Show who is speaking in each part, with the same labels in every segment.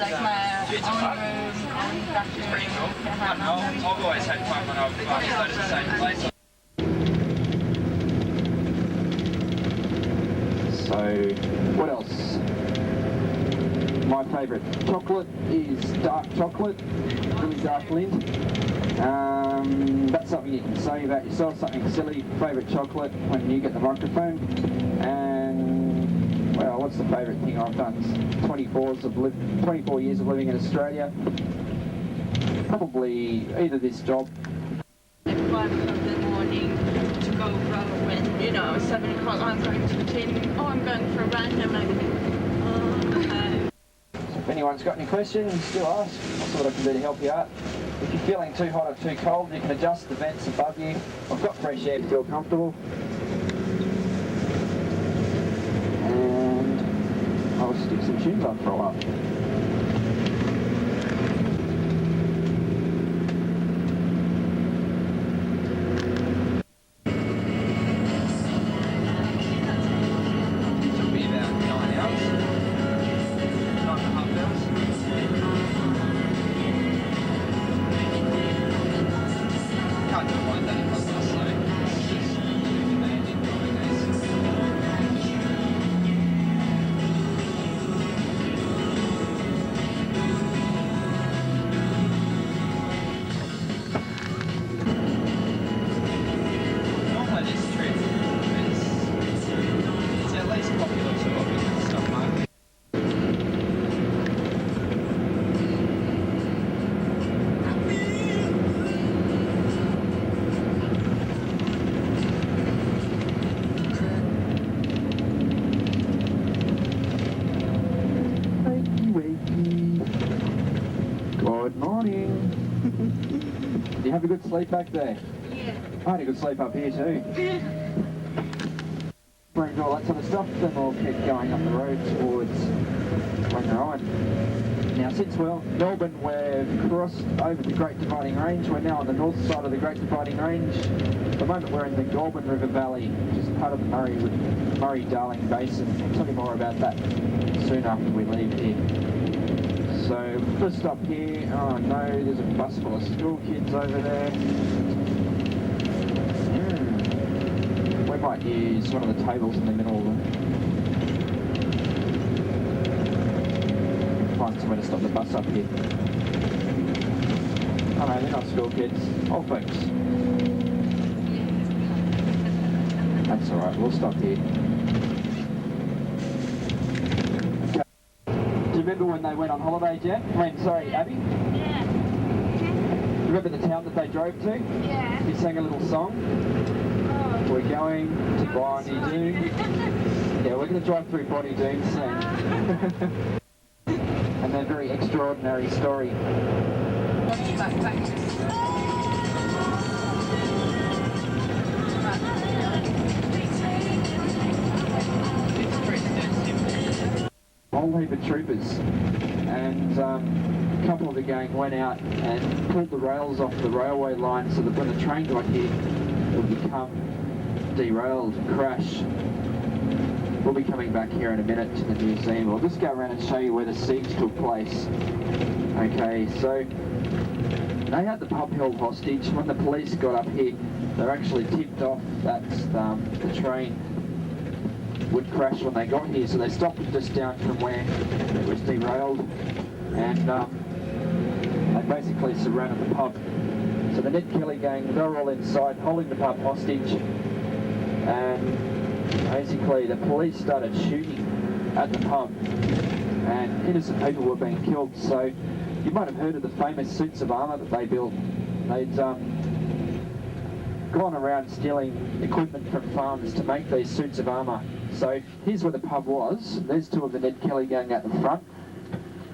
Speaker 1: my own room and bathroom.
Speaker 2: I've always had fun when I've stayed at the same place.
Speaker 3: So, what else? My favourite chocolate is dark chocolate, really dark Lind. That's something you can say about yourself, something silly, favourite chocolate when you get the microphone. And, well, what's the favourite thing I've done? 24 years of living in Australia. Probably either this job.
Speaker 1: At 5 o'clock in the morning to go row when, you know, 7 o'clock I'm going to the gym, I'm going for a run, I'm like,
Speaker 3: If anyone's got any questions, still ask. I'll see what I can do to help you out. If you're feeling too hot or too cold, you can adjust the vents above you. I've got fresh air to feel comfortable. And I'll stick some tunes on for a while. Good morning. Did you have a good sleep back there?
Speaker 1: yeah.
Speaker 3: I had a good sleep up here too. Brings all that sort of stuff, then we'll keep going up the road towards Wangarawan. Now since Melbourne, we've crossed over the Great Dividing Range. We're now on the north side of the Great Dividing Range. At the moment we're in the Goulburn River Valley, which is part of the Murray-Darling Basin. I'll tell you more about that soon after we leave here. So, first stop here, oh no, there's a bus full of school kids over there. We might use one of the tables in the middle of them. Find somewhere to stop the bus up here. Oh no, they're not school kids, old folks. That's alright, we'll stop here. Do you remember when they went on holiday, Jen? Abby?
Speaker 1: Yeah.
Speaker 3: Remember the town that they drove to?
Speaker 1: Yeah.
Speaker 3: You sang a little song.
Speaker 1: Oh.
Speaker 3: We're going to Bonnie Doon. Yeah, we're going to drive through Bonnie Doon soon. And their very extraordinary story. Whole heap of troopers, and a couple of the gang went out and pulled the rails off the railway line so that when the train got here it would become derailed, crash. We'll be coming back here in a minute to the museum. We'll just go around and show you where the siege took place. Okay, so they had the pub held hostage. When the police got up here, they were actually tipped off that the train would crash when they got here, so they stopped just down from where it was derailed, and they basically surrounded the pub. So the Ned Kelly gang, they were all inside holding the pub hostage, and basically the police started shooting at the pub, and innocent people were being killed. So you might have heard of the famous suits of armour that they built. They'd gone around stealing equipment from farms to make these suits of armour. So here's where the pub was. There's two of the Ned Kelly gang at the front,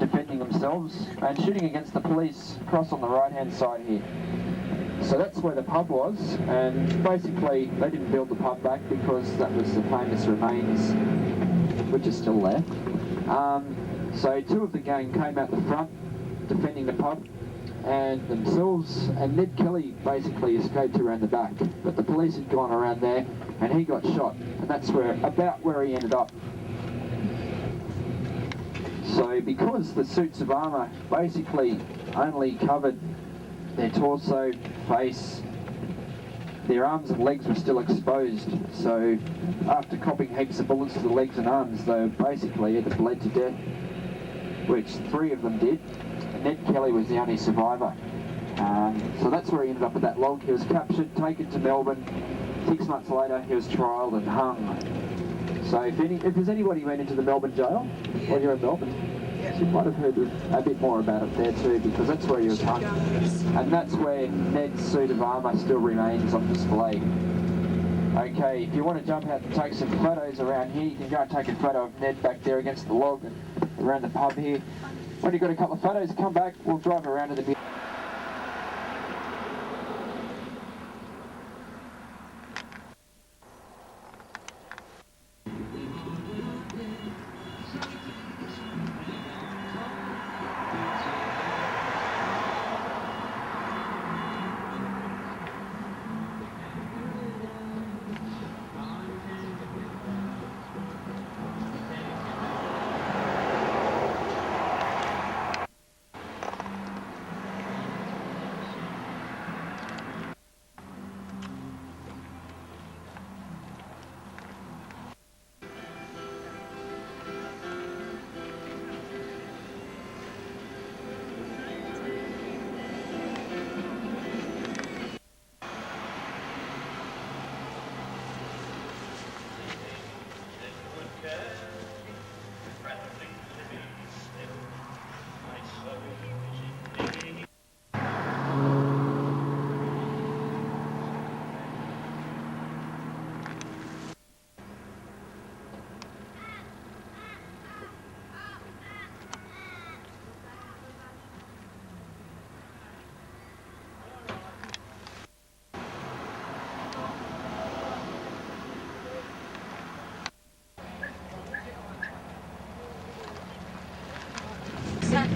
Speaker 3: defending themselves and shooting against the police across on the right-hand side here. So that's where the pub was, and basically they didn't build the pub back because that was the famous remains, which are still there. So two of the gang came out the front, defending the pub, and themselves, and Ned Kelly basically escaped around the back, but the police had gone around there and he got shot, and that's about where he ended up. So So because the suits of armour basically only covered their torso, face, their arms and legs were still exposed. So after copping heaps of bullets to the legs and arms, they basically had bled to death, which 3 of them did. Ned Kelly was the only survivor. So that's where he ended up at that log. He was captured, taken to Melbourne. 6 months later, he was trialled and hung. So if there's anybody who went into the Melbourne jail while you're in Melbourne, you might have heard a bit more about it there too, because that's where he was hung. And that's where Ned's suit of armour still remains on display. Okay, if you want to jump out and take some photos around here, you can go and take a photo of Ned back there against the log and around the pub here. When you've got a couple of photos, come back, we'll drive around to the museum.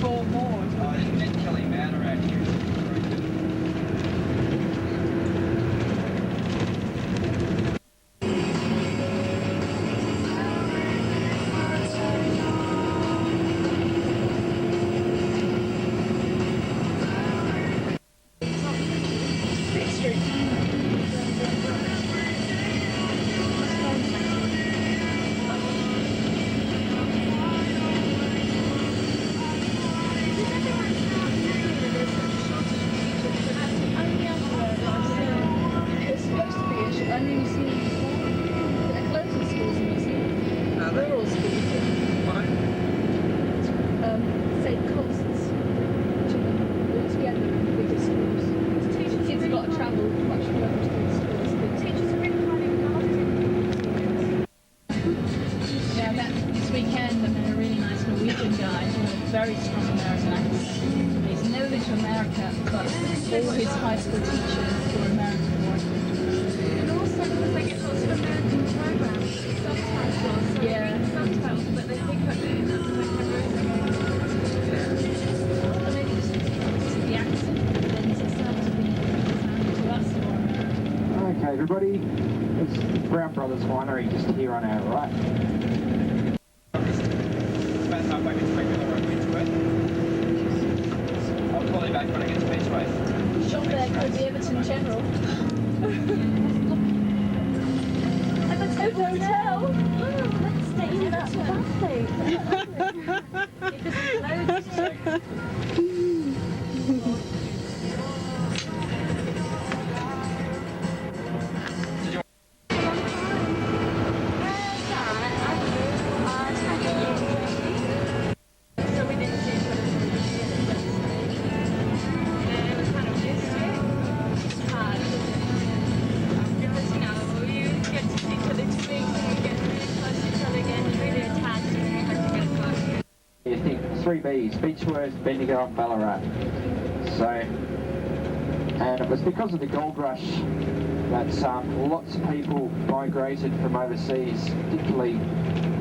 Speaker 1: Four more.
Speaker 2: Ned Kelly Manor out here.
Speaker 4: Very strong American accent. He's never been to America, but all his high school teachers were American workers.
Speaker 1: And also because they get lots of American programs, subtitles,
Speaker 4: Yeah.
Speaker 1: subtitles, but they pick up the
Speaker 4: Or maybe just the accent lends itself to being to us or American.
Speaker 3: Okay, everybody, it's Brown Brothers Winery just here on our right.
Speaker 2: It's about halfway between Beechworth and Beechworth. I'll call you back when I get to Beechworth.
Speaker 4: Shop there could be Everton General. And the Toad Hotel. Oh, let's stay in that cafe. Because it's loads.
Speaker 1: So we didn't see each other for a year at that stage. And it was kind of just hard. Because, you know, you get to see each other 2 weeks and you get really close to each other again, you're really attached and you have to get close.
Speaker 3: You think 3 Bs, Beechworth, Bendigo and Ballarat. So, and it was because of the gold rush that lots of people migrated from overseas, particularly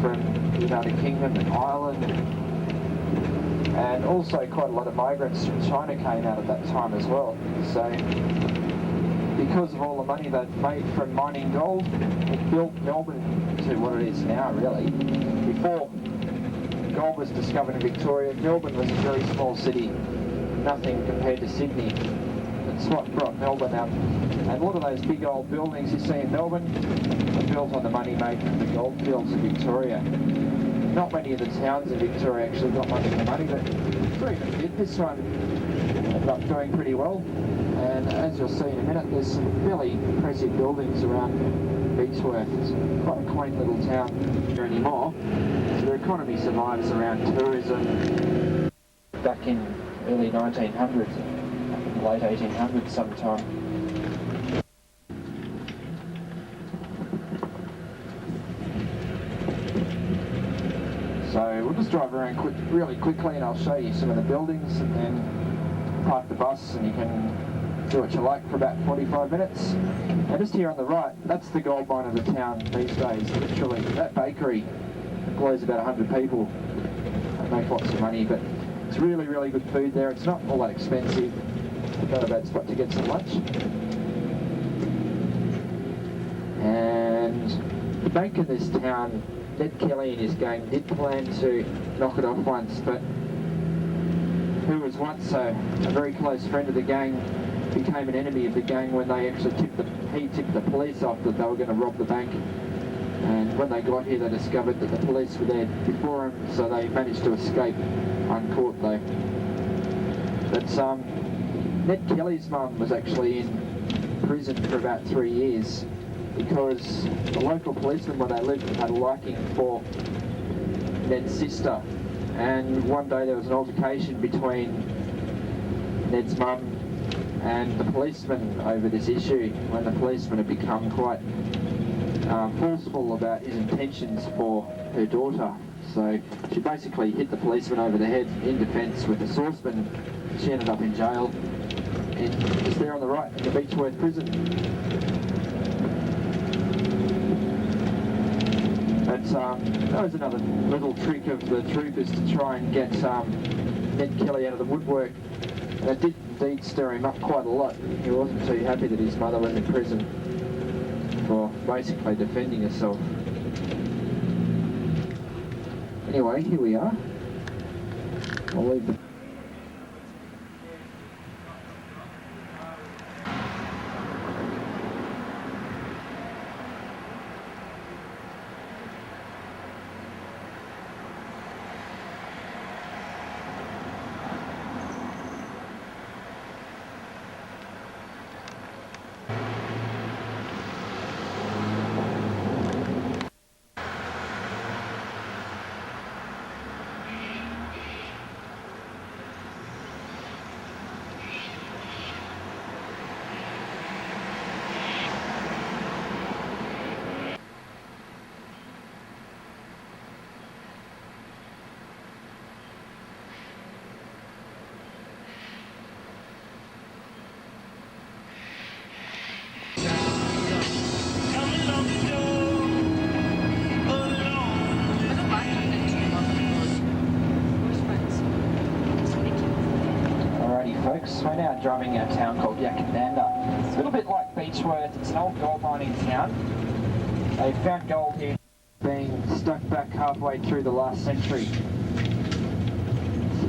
Speaker 3: from the United Kingdom and Ireland, and also quite a lot of migrants from China came out at that time as well. So because of all the money they'd made from mining gold, it built Melbourne to what it is now, really. Before gold was discovered in Victoria, Melbourne was a very small city, nothing compared to Sydney. That's what brought Melbourne up. And a lot of those big old buildings you see in Melbourne are built on the money made from the goldfields of Victoria. Not many of the towns in Victoria actually got much of the money, but Freeman did. This one ended up doing pretty well. And as you'll see in a minute, there's some fairly impressive buildings around Beechworth. It's quite a quaint little town here anymore. So their economy survives around tourism. Back in early 1900s, late 1800s sometime. So we'll just drive around really quickly and I'll show you some of the buildings and then park the bus and you can do what you like for about 45 minutes. And just here on the right, that's the gold mine of the town these days, literally. That bakery employs about 100 people and make lots of money, but it's really, really good food there. It's not all that expensive. Not a bad spot to get some lunch. And the bank in this town, Ned Kelly and his gang did plan to knock it off once, but who was once a very close friend of the gang became an enemy of the gang when they actually tipped the police off that they were going to rob the bank. And when they got here, they discovered that the police were there before them, so they managed to escape uncaught though. But Ned Kelly's mum was actually in prison for about 3 years because the local policeman where they lived had a liking for Ned's sister. And one day there was an altercation between Ned's mum and the policeman over this issue when the policeman had become quite forceful about his intentions for her daughter. So she basically hit the policeman over the head in defence with a saucepan. She ended up in jail. It's there on the right in the Beechworth prison. But that was another little trick of the troopers to try and get Ned Kelly out of the woodwork. And it did indeed stir him up quite a lot. He wasn't too happy that his mother was in prison for basically defending herself. Anyway, here we are. I'll leave the We're now driving a town called Yakandanda. It's a little bit like Beechworth. It's an old gold mining town. They found gold here being stuck back halfway through the last century.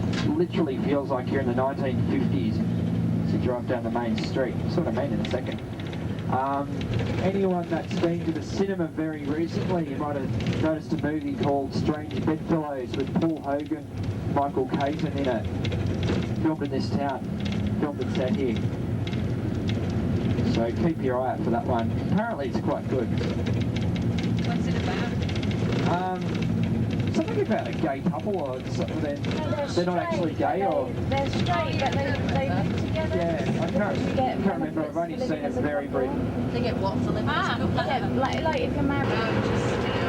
Speaker 3: It literally feels like you're in the 1950s as you drive down the main street. That's what I mean in a second. Anyone that's been to the cinema very recently, you might have noticed a movie called Strange Bedfellows with Paul Hogan, Michael Caton in it. Filmed in this town, filmed and set here. So keep your eye out for that one. Apparently it's quite good.
Speaker 1: What's it about?
Speaker 3: Something about a gay couple or something. They're not actually gay or...
Speaker 4: They're straight, but they live together.
Speaker 3: Yeah, I can't remember. I've only seen it very brief.
Speaker 1: They get what for living?
Speaker 4: Yeah, like if you're married.